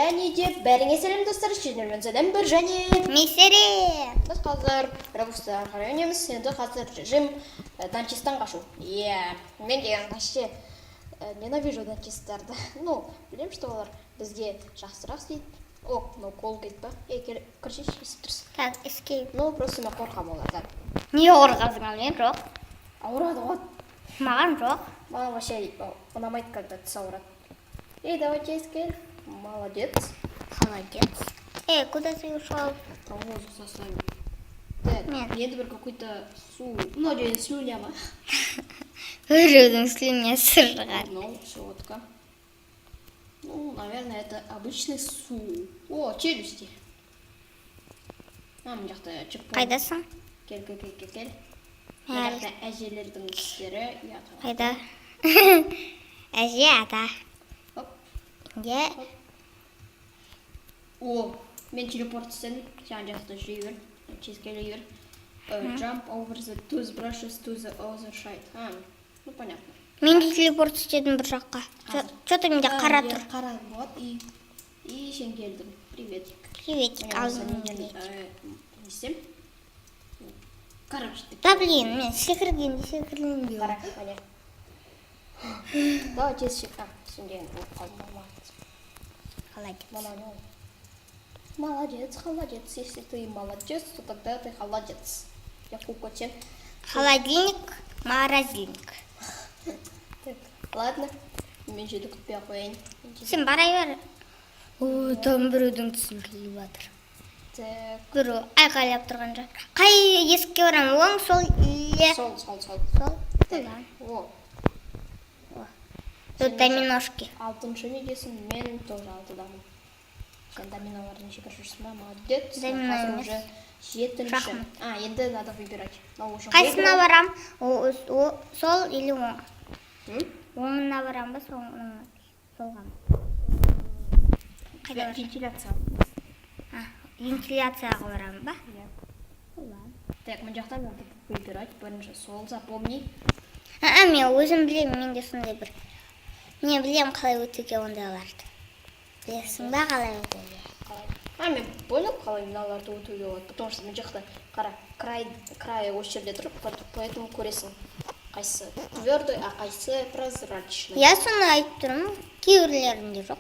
Және де бәріңе сәлем достар, шенермен сәлем бір және Месере. біз қазір Робустар қарайынеміз. Енді қазір режим данчистан қашу. Мен деген қашты ненавижу данчистарды. Білем, что олар бізге жақсырақ істейді. Кол кетті ба? Кіршеш, есіп тұрсың. Так, escape. Просто мен қорқам олардан. Не қорқасың ал мен жоқ? Ауырады ғой. Маған жоқ. Маған вообще ұнамайды, когда тіс ауырады. Давайте escape. Молодец. Молодец. Куда ты ушел? Воздух составим. Так, енді бір какой-то су. Деген слюня ма? Біреудің слюнясы шығар. Щетка. Наверное, это обычный су. Челюсти. Мына жақта чекпоинт. Қайдасың? Кел. Мына жақта әжелердің тістері. Қайда? Әже ата. Мен телепорт істедім. Сен жақта жүре бер. Ческелей бер. Jump over the toothbrushes to the other side. Понятно. Мен де телепорт істедім бір жаққа. Что-то менде қара тұр. Қара болады и сен келдің. Приветик. Приветик. Не істем? Короче. Да блин, мен секіргенде. Қара, понятно. Давай тез сен деген Молодец. Если ты молодец, то тогда ты холодец. Я кукотен. Холодильник, морозильник. Ладно. Мен жерді күтпей қояйын. Сен барай бер. Там біреудің түсін кіліп жатыр. Біреу айқайлап тұрған жоқ. Қай есікке барам? Оң, сол или? Сол. Тут доминошки. Алтыншы недесің, мен тоже алтыдамын. Доминалардың шекер жүрсің ба? Молодец. Домино Қазір уже жетінші. Енді надо выбирать. Қайсына барам? Сол или оң? Оңына барам ба, солға ма? Вентиляция. Вентиляцияға барам ба? Так, мен жақтан надо выбирать. Бірінші сол, запомни. Мен өзім білем, менде сондай бір. Не білем қалай өтуге ондайларды. Білесің ба қалай өтуге? Мен понял, қалай мыналарды өтуге болады. Потому что мен жақта край осы жерде тұрып, поэтому көресің. Қайсы твердый, а қайсы прозрачный. Я соны айтып тұрмын, кейбірлерінде жоқ.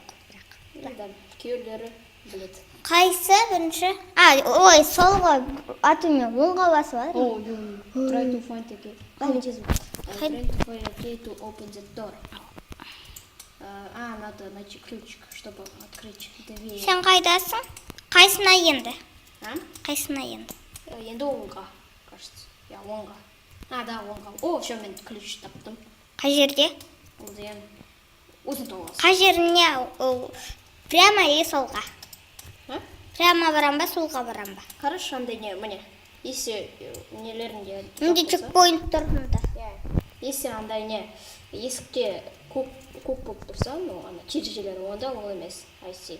Кейбірлері біледі. Қайсы бірінші? Сол ғой, атымен оңға басып алыр. Try to find a key. Try to find a key to open the door. Надо найти ключик, чтобы открыть дверь. Сен қайдасың? Қайсына енді? Қайсына енді? Енді оңға, кажется. Оңға. Да, оңға. Все, мен ключ таптым. Қай жерде? Ол деген өзің тоғыз. Қай жеріне? Прямо или солға? Прямо барам ба, солға барам ба? Хорошо, міне. Если нелерінде... Менде чекпоинт тұр мұнда. Если андай не есікте көк болып тұрса, терезелер онда ол емес. Айси.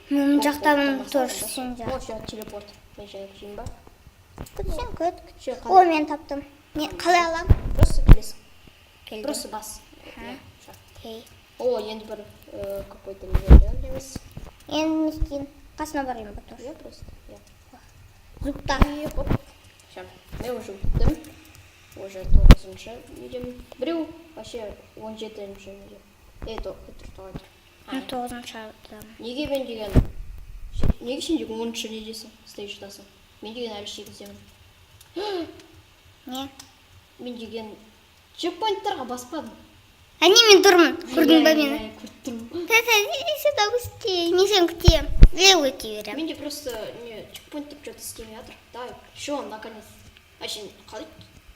Мен жақтамын тоже сен жақ. Все, телепорт. Мен және күтейін ба? Күтсен күт. Мен таптым. Қалай алам? Просто келесің. Просто бас. Енді бір какой-то нелерден емес. Енді не істейін? Қасына барайын ба тоже? Просто. Зубта. Все, мен уже өттім. Уже 9-шы недем. Біреу, вообще 17-ші недем. Тұр. 9-шы адам. Неге мен деген? Неге сен деген 10-шы недесің? Стейдждасың. Мен деген әлі 8-демін. Не? Мен деген чекпоинттарға баспадым. Мен тұрмын. Көрдің ба мені? Көрттім. Сюда өсте. Не сен күтем. Леу өте берем. Менде просто чекпоинттіп что-то істемей жатыр. Давай, все, наконец. Сен қалай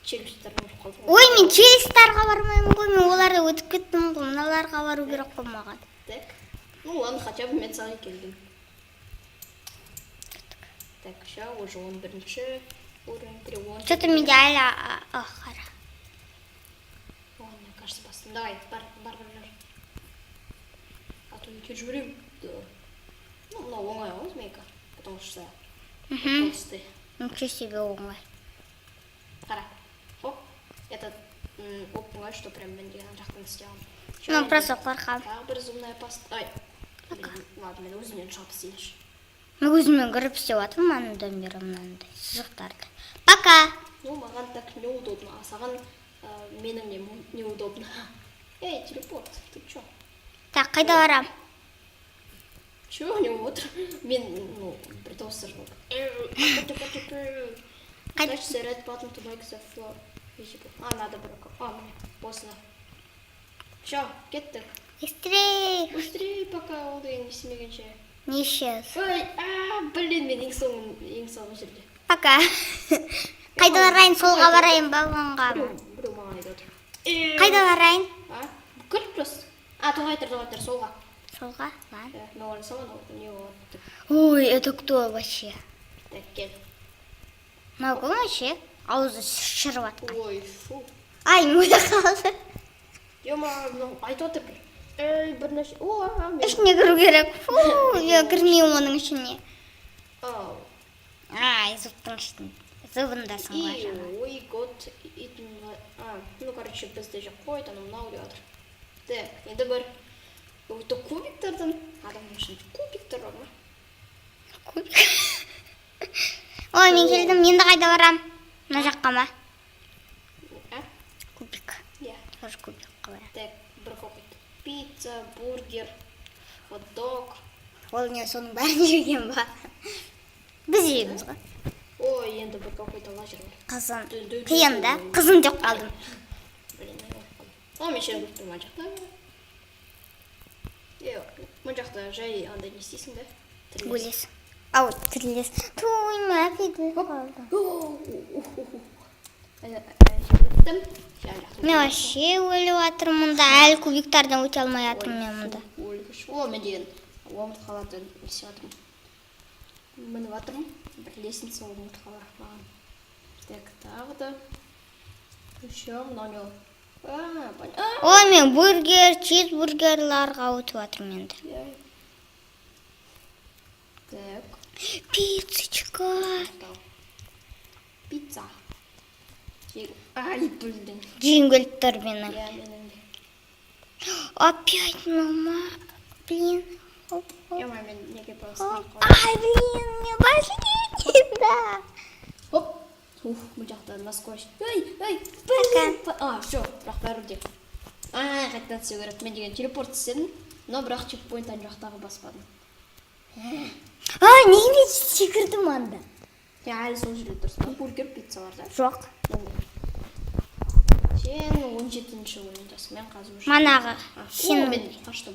челюстармен қалдың? Мен челюстарға бармаймын ғой. Мен оларды өтіп кеттім ғой. Мыналарға бару керек қой маған. Так. Ладно, хотя бы мен саған келдім. Так, сейчас уже 11-ші уровень перевод. Что-то менде әлі қара. Мне кажется, бастым. Давай, бар. А то өте жүрем. Мынау оңай ғой мейка, потому что толстый. Ничего себе оңай. Қара. Это оңай, что прям мен деген жақтан істеғам. Мен просто қорқам. Тағы бір зумная паста. Ладно, мен өзімнен шығып істейінші. Мен өзіммен кіріп істеп жатырмын анадан бері мынандай сызықтарды. Пока. Ну, маған так неудобно, а саған менің неудобно. Эй, телепорт, ты чё? Так, қайда барам? Чё не отыр? Мен, ну, бір тоғыстыр болды. Значит, red button to make the floor visible. Надо бір міне, осыны. Всё, кеттік. Быстрее. Пока ол деген естімегенше. Не исчез. Ой, блин, мен ең соңғы жерде. Пока. Қайда барайын, солға барайын, балғанға. Біреу маған айтып отыр. Қайда барайын? Бүкіл просто. Тоғайтыр, солға. Солға, ладно. Мен ойласам, не болады. Ой, это кто вообще? Так, кел. Мынау кім вообще? Аузы шіріп жатқан. Ой, фу. Ай, мойда қалды. Ема, айтып отыр бір. Бір нәрсе. Мен... Ішіне кіру керек. Фу, я кірмеймін оның ішіне. Ай, зубтың ішін. Зубындасың ғой жаңа. Ой, год. Ну, короче, бізде жоқ қойды, мынау деп жатыр. Так, енді бір өйті кубиктердің адамның ішінде кубиктер бар ма? Кубик? Ой, мен келдім, енді қайда барам? Мына жаққа ма? Кубик. Иә. Тоже кубик қылай. Так, бір қойды. Пицца, бургер, хот-дог. Ол не соның бәрін жеген ба? Біз жегіміз ғой. Ой, енді бір қойды лажер бар. Қызын. Қиын да? Қызын деп қалдым. Блин, мен шен көріп тұрмын жақта. Мұн жақта жай андай не істейсің да? Өлес. Ау, тірілес. Туй, ма, кеді қалды. Мен вообще өліп жатырмын да, әлі кубиктардан өте алмай жатырмын мен мұнда. Мен деген омырт қалады несе жатырмын. Мініп жатырмын. Бір лесінці омырт қалар маған. Так, тағы да. Еще мынау не ол. Ой, мен бургер, чизбургерларға өтіп жатырмын енді. Так. Пиццечка. Пицца. Ай, блин. Жейін келіп тұр мені. Я менің де. Опять мама. Блин. Ема, мен неге просто. Ай, блин, мен башын да. Хоп. Бұл жақта насквозь. Ой, блин. Все, бірақ бәрі қайттан түсу керек. Мен деген телепорт істедім, но бірақ чекпоинттан жақтағы баспадым. Неге секірдім анда? Әлі сол жерде тұрсын. Бургер, пицца бар да? Жоқ. Сен 17-ші ойындасың, мен қазір уже. Манағы. Мен қаштым,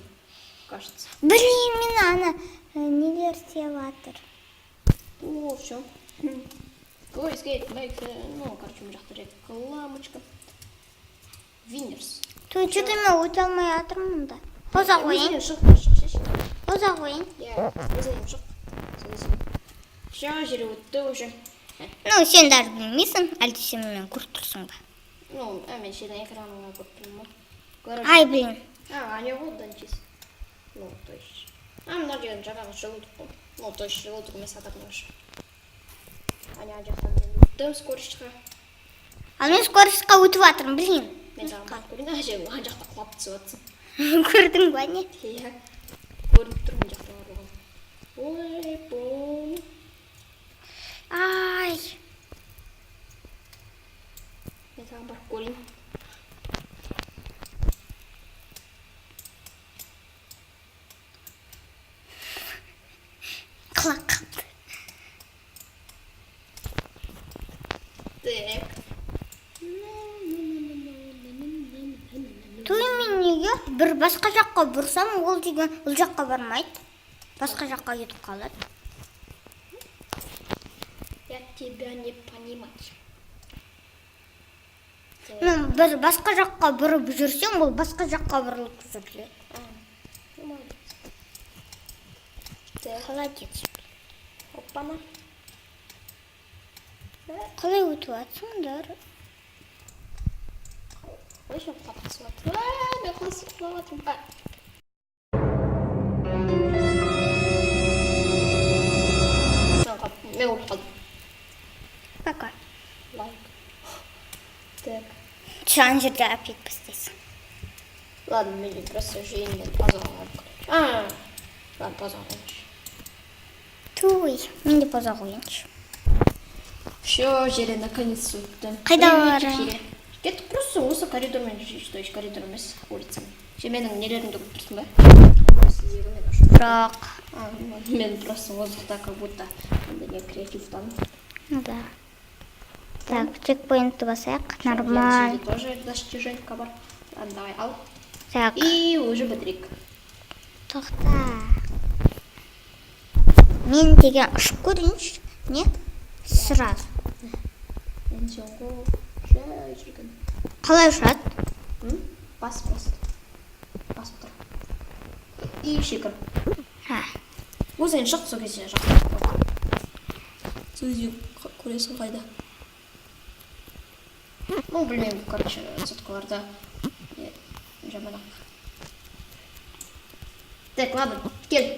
кажется. Блин, мен ана нелер істеп жатыр. Все. Ой, скейт, байк, ну, короче, мен жақта рекламочка. Винерс. Той, что-то мен өте алмай жатырмын да. Қоза қойын. Шық. Қоза қойын. Иә, өзінен шық. Все, жері өтті уже. Ну, сен даже білмейсің, әлде сен мен көріп тұрсың ба? Ну, мен сені экраныңа көріп тұрмын. Ай, блин. Не болды дантист. Ну, то есть. Мына деген жаңағы желудок қой. Ну, то есть желудок емес адамның іші. Ана жақтан мен өттім скоростьқа. Ал мен скоростьқа өтіп жатырмын, блин. Мен саған көрейін, ана жақта құлап түсіп жатсың. Көрдің ба не? Иә, көрініп тұрмын жақта бар болған. Ой, бом. Ай. Мен саған барып көрейін. Құлақ қалды. Так. Той мен неге бір басқа жаққа бұрсам, ол деген ол жаққа бармайды. Басқа жаққа кетіп қалады. Я тебя не понимаю. Мен бір басқа жаққа бұрып жүрсем, ол басқа жаққа бұрылып жүреді. Молодец. Оппана. Қалай өтіп жатсыңдар? Ой, що папа мен қосып құлаватырмын. Мен өліп қалдым. Пока. Лайк. Так. Шан жерде опять бастайсың. Ладно, мен просто жиынмен азалап. Ладно, поза қойыңызшы. Туй, мен де поза қояйыншы. Все, Желе, наконец өттім. Қайда барайын? Кеттік просто осы коридормен, что еще коридор емес, улицамен. Менің нелерімді көріп тұрсың ба? Бірақ. Мен просто воздухта как будто не креативтамын. Ну да. Так, чекпоинтты басайық. Нормаль. Сенде тоже достиженька бар. Ладно, давай, ал. Так. И уже бітірейік. Тоқта. Мен деген ұшып көрейінші. Не? Сразу. Мен соңғы жай жүрген. Қалай ұшады? Бас. Басып тұр. И шекір. Өзің шық, сол кезде жақсы. Сөзі көресің қайда. Ну, білмеймін, короче, соткаларда жаманақ. Так, ладно, кел.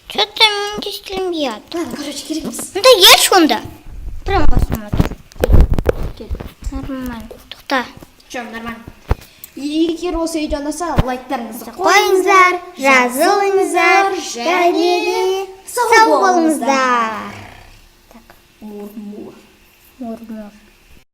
Что-то мен де істелінбейді. Ладно, короче, кереміз. Ну да еш онда. Прям басыма тұр. Кел. Нормально. Тоқта. Чё, нормально. Егер осы видео ұнаса, лайктарыңызды Қойыңыздар, жазылыңыздар, және де сау болыңыздар. Мур-мур. Мур-мур.